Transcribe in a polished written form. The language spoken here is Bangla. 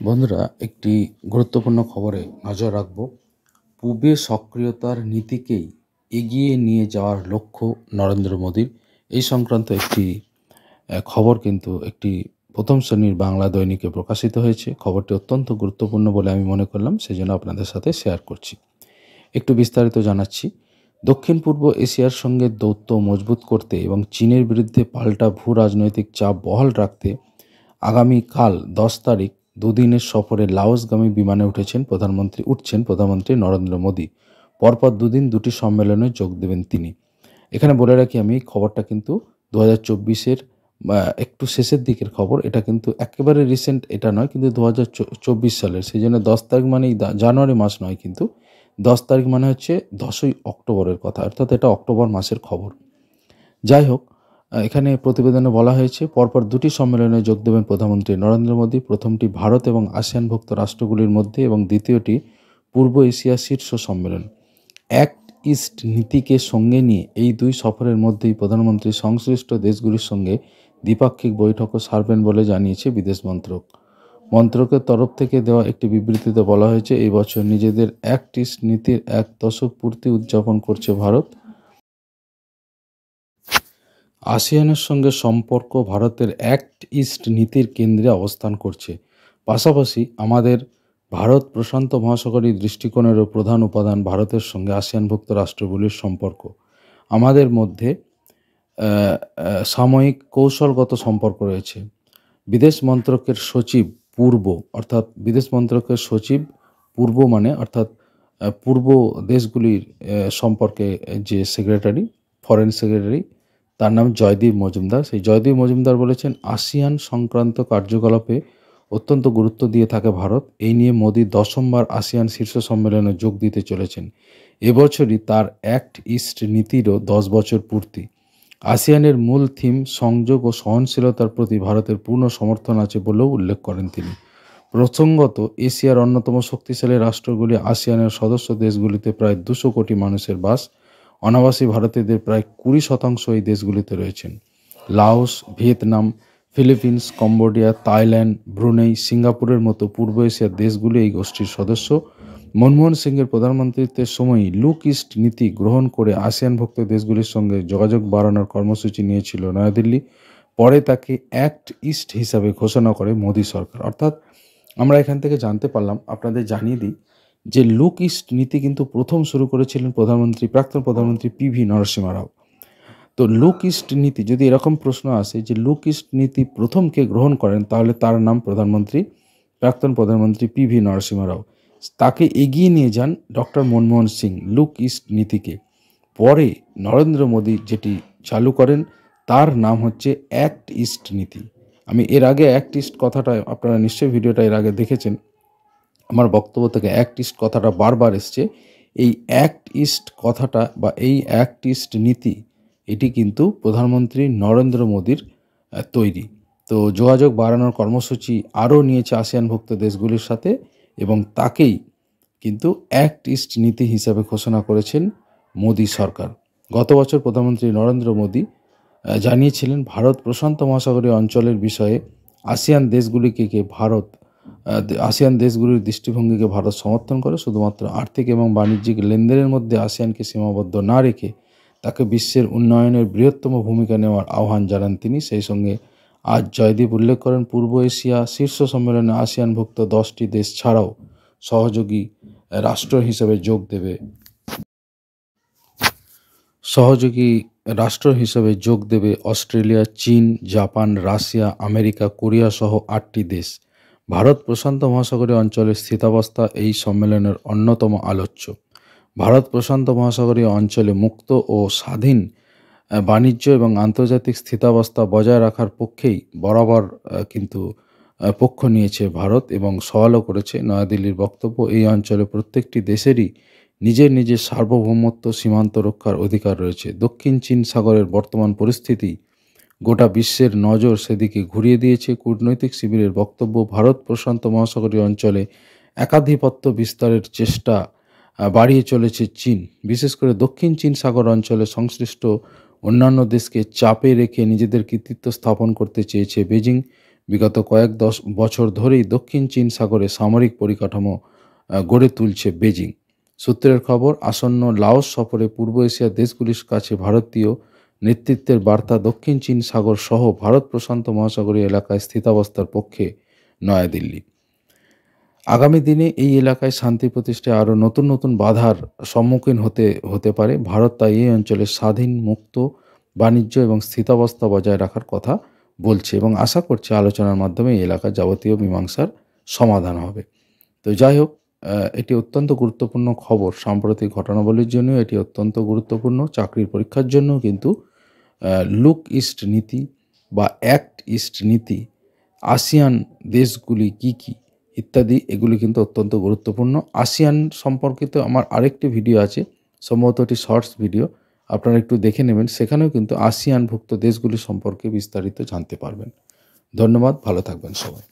বন্ধুরা, একটি গুরুত্বপূর্ণ খবরে নজর রাখব। পূবে সক্রিয়তার নীতিকেই এগিয়ে নিয়ে যাওয়ার লক্ষ্য নরেন্দ্র মোদীর, এই সংক্রান্ত একটি খবর কিন্তু একটি প্রথম শ্রেণীর বাংলা দৈনিকে প্রকাশিত হয়েছে। খবরটি অত্যন্ত গুরুত্বপূর্ণ বলে আমি মনে করলাম, সেজন্য আপনাদের সাথে শেয়ার করছি। একটু বিস্তারিত জানাচ্ছি। দক্ষিণ পূর্ব এশিয়ার সঙ্গে দৌত্য মজবুত করতে এবং চীনের বিরুদ্ধে পাল্টা ভূ রাজনৈতিক চাপ বহাল রাখতে আগামীকাল 10 তারিখ দুদিনের সফরে লাওসগামী বিমানে উঠছেন প্রধানমন্ত্রী নরেন্দ্র মোদী। পরপর দুদিন দুটি সম্মেলনে যোগ দেবেন তিনি। এখানে বলে রাখি, আমি খবরটা কিন্তু 2024-এর একটু শেষের দিকের খবর। এটা কিন্তু একেবারে রিসেন্ট এটা নয়, কিন্তু 2024 সালের, সেই জন্য 10 তারিখ মানেই জানুয়ারি মাস নয়, কিন্তু 10 তারিখ মানে হচ্ছে 10ই অক্টোবরের কথা, অর্থাৎ এটা অক্টোবর মাসের খবর। যাই হোক, এখানে প্রতিবেদনে বলা হয়েছে পরপর দুটি সম্মেলনে যোগ দেবেন প্রধানমন্ত্রী নরেন্দ্র মোদী। প্রথমটি ভারত এবং আসিয়ানভুক্ত রাষ্ট্রগুলির মধ্যে এবং দ্বিতীয়টি পূর্ব এশিয়া শীর্ষ সম্মেলন। অ্যাক্ট ইস্ট নীতিকে সঙ্গে নিয়ে এই দুই সফরের মধ্যেই প্রধানমন্ত্রী সংশ্লিষ্ট দেশগুলির সঙ্গে দ্বিপাক্ষিক বৈঠকও সারবেন বলে জানিয়েছে বিদেশ মন্ত্রকের তরফ থেকে দেওয়া একটি বিবৃতিতে বলা হয়েছে, এই বছর নিজেদের অ্যাক্ট ইস্ট নীতির 1 দশক পূর্তি উদযাপন করছে ভারত। আসিয়ানের সঙ্গে সম্পর্ক ভারতের অ্যাক্ট ইস্ট নীতির কেন্দ্রে অবস্থান করছে। পাশাপাশি আমাদের ভারত প্রশান্ত মহাসাগরীয় দৃষ্টিকোণেরও প্রধান উপাদান ভারতের সঙ্গে আসিয়ানভুক্ত রাষ্ট্রগুলির সম্পর্ক। আমাদের মধ্যে সাময়িক কৌশলগত সম্পর্ক রয়েছে। বিদেশ মন্ত্রকের সচিব পূর্ব, অর্থাৎ বিদেশ মন্ত্রকের সচিব পূর্ব মানে অর্থাৎ পূর্ব দেশগুলির সম্পর্কে যে সেক্রেটারি, ফরেন সেক্রেটারি, তার নাম জয়দীপ মজুমদার। সেই জয়দীপ মজুমদার বলেছেন, আসিয়ান সংক্রান্ত কার্যকলাপে অত্যন্ত গুরুত্ব দিয়ে থাকে ভারত। এই নিয়ে মোদী 10বার আসিয়ান শীর্ষ সম্মেলনে যোগ দিতে চলেছেন। এবছরই তার অ্যাক্ট ইস্ট নীতিরও 10 বছর পূর্তি। আসিয়ানের মূল থিম সংযোগ ও সহনশীলতার প্রতি ভারতের পূর্ণ সমর্থন আছে বলেও উল্লেখ করেন তিনি। প্রসঙ্গত, এশিয়ার অন্যতম শক্তিশালী রাষ্ট্রগুলি আসিয়ানের সদস্য দেশগুলিতে প্রায় 200 কোটি মানুষের বাস। অনাবাসী ভারতীয়দের প্রায় 20% এই দেশগুলিতে রয়েছেন। Laos, Vietnam, Philippines, Cambodia, Thailand, Brunei, সিঙ্গাপুরের মতো পূর্ব এশিয়ার দেশগুলি এই গোষ্ঠীর সদস্য। মনমোহন সিংয়ের প্রধানমন্ত্রীত্বের সময়ই লুক ইস্ট নীতি গ্রহণ করে আসিয়ানভুক্ত দেশগুলির সঙ্গে যোগাযোগ বাড়ানোর কর্মসূচি নিয়েছিল নয়াদিল্লি। পরে তাকে অ্যাক্ট ইস্ট হিসাবে ঘোষণা করে মোদী সরকার। অর্থাৎ আমরা এখান থেকে জানতে পারলাম, আপনাদের জানিয়ে দিই যে লুক ইস্ট নীতি কিন্তু প্রথম শুরু করেছিলেন প্রাক্তন প্রধানমন্ত্রী পিভি নরসিংহ রাও। তো লুক ইস্ট নীতি, যদি এরকম প্রশ্ন আসে যে লুক ইস্ট নীতি প্রথম কে গ্রহণ করেন, তাহলে তার নাম প্রাক্তন প্রধানমন্ত্রী পিভি নরসিংহ রাও। তাকে এগিয়ে নিয়ে যান doctor Manmohan Singh look east নীতিকে। পরে নরেন্দ্র মোদী যেটি চালু করেন, তার নাম হচ্ছে অ্যাক্ট ইস্ট নীতি। আমি এর আগে অ্যাক্ট ইস্ট কথাটা, আপনারা নিশ্চয়ই ভিডিওটা এর আগে দেখেছেন, আমার বক্তব্য থেকে অ্যাক্ট ইস্ট কথাটা বারবার এসছে। এই অ্যাক্ট ইস্ট কথাটা বা এই অ্যাক্ট ইস্ট নীতি, এটি কিন্তু প্রধানমন্ত্রী নরেন্দ্র মোদীর তৈরি। তো যোগাযোগ বাড়ানোর কর্মসূচি আরও নিয়েছে আসিয়ানভুক্ত দেশগুলির সাথে, এবং তাকেই কিন্তু অ্যাক্ট ইস্ট নীতি হিসাবে ঘোষণা করেছেন মোদী সরকার। গত বছর প্রধানমন্ত্রী নরেন্দ্র মোদী জানিয়েছিলেন, ভারত প্রশান্ত মহাসাগরীয় অঞ্চলের বিষয়ে আসিয়ান দেশগুলির দৃষ্টিভঙ্গিকে ভারত সমর্থন করে। শুধুমাত্র আর্থিক এবং বাণিজ্যিক লেনদেনের মধ্যে আসিয়ানকে সীমাবদ্ধ না রেখে তাকে বিশ্বের উন্নয়নের বৃহত্তম ভূমিকা নেওয়ার আহ্বান জানান তিনি। সেই সঙ্গে আজ জয়দীপ উল্লেখ করেন, পূর্ব এশিয়া শীর্ষ সম্মেলনে আসিয়ানভুক্ত 10টি দেশ ছাড়াও সহযোগী রাষ্ট্র হিসেবে যোগ দেবে অস্ট্রেলিয়া, চীন, জাপান, রাশিয়া, আমেরিকা, কোরিয়া সহ 8টি দেশ। ভারত প্রশান্ত মহাসাগরীয় অঞ্চলের স্থিতাবস্থা এই সম্মেলনের অন্যতম আলোচ্য। ভারত প্রশান্ত মহাসাগরীয় অঞ্চলে মুক্ত ও স্বাধীন বাণিজ্য এবং আন্তর্জাতিক স্থিতাবস্থা বজায় রাখার পক্ষেই বরাবর কিন্তু পক্ষ নিয়েছে ভারত, এবং সওয়ালও করেছে। নয়াদিল্লির বক্তব্য, এই অঞ্চলে প্রত্যেকটি দেশেরই নিজের সার্বভৌমত্ব, সীমান্ত রক্ষার অধিকার রয়েছে। দক্ষিণ চীন সাগরের বর্তমান পরিস্থিতি গোটা বিশ্বের নজর সেদিকে ঘুরিয়ে দিয়েছে। কূটনৈতিক শিবিরের বক্তব্য, ভারত প্রশান্ত মহাসাগরীয় অঞ্চলে একাধিপত্য বিস্তারের চেষ্টা বাড়িয়ে চলেছে চীন। বিশেষ করে দক্ষিণ চীন সাগর অঞ্চলে সংশ্লিষ্ট অন্যান্য দেশকে চাপে রেখে নিজেদের কৃতিত্ব স্থাপন করতে চেয়েছে বেজিং। বিগত কয়েক বছর ধরেই দক্ষিণ চীন সাগরে সামরিক পরিকাঠামো গড়ে তুলছে বেজিং। সূত্রের খবর, আসন্ন লাওস সফরে পূর্ব এশিয়ার দেশগুলির কাছে ভারতীয় নেতৃত্বের বার্তা দক্ষিণ চীন সাগর সহ ভারত প্রশান্ত মহাসাগরীয় এলাকায় স্থিতাবস্থার পক্ষে নয়াদিল্লি। আগামী দিনে এই এলাকায় শান্তি প্রতিষ্ঠায় আরও নতুন নতুন বাধার সম্মুখীন হতে পারে ভারত, তাই এই অঞ্চলে স্বাধীন, মুক্ত বাণিজ্য এবং স্থিতাবস্থা বজায় রাখার কথা বলছে এবং আশা করছে আলোচনার মাধ্যমে এই এলাকার যাবতীয় মীমাংসার সমাধান হবে। তো যাই হোক, এটি অত্যন্ত গুরুত্বপূর্ণ খবর। সাম্প্রতিক ঘটনাবলীর জন্য এটি অত্যন্ত গুরুত্বপূর্ণ। চাকরির পরীক্ষার জন্য কিন্তু লুক ইস্ট নীতি বা অ্যাক্ট ইস্ট নীতি, আসিয়ান দেশগুলি কি কি ইত্যাদি, এগুলি কিন্তু অত্যন্ত গুরুত্বপূর্ণ। আসিয়ান সম্পর্কিত আমার আরেকটি ভিডিও আছে, সম্ভবত এটি শর্টস ভিডিও, আপনারা একটু দেখে নেবেন। সেখানেও কিন্তু আসিয়ানভুক্ত দেশগুলি সম্পর্কে বিস্তারিত জানতে পারবেন। ধন্যবাদ, ভালো থাকবেন সবাই।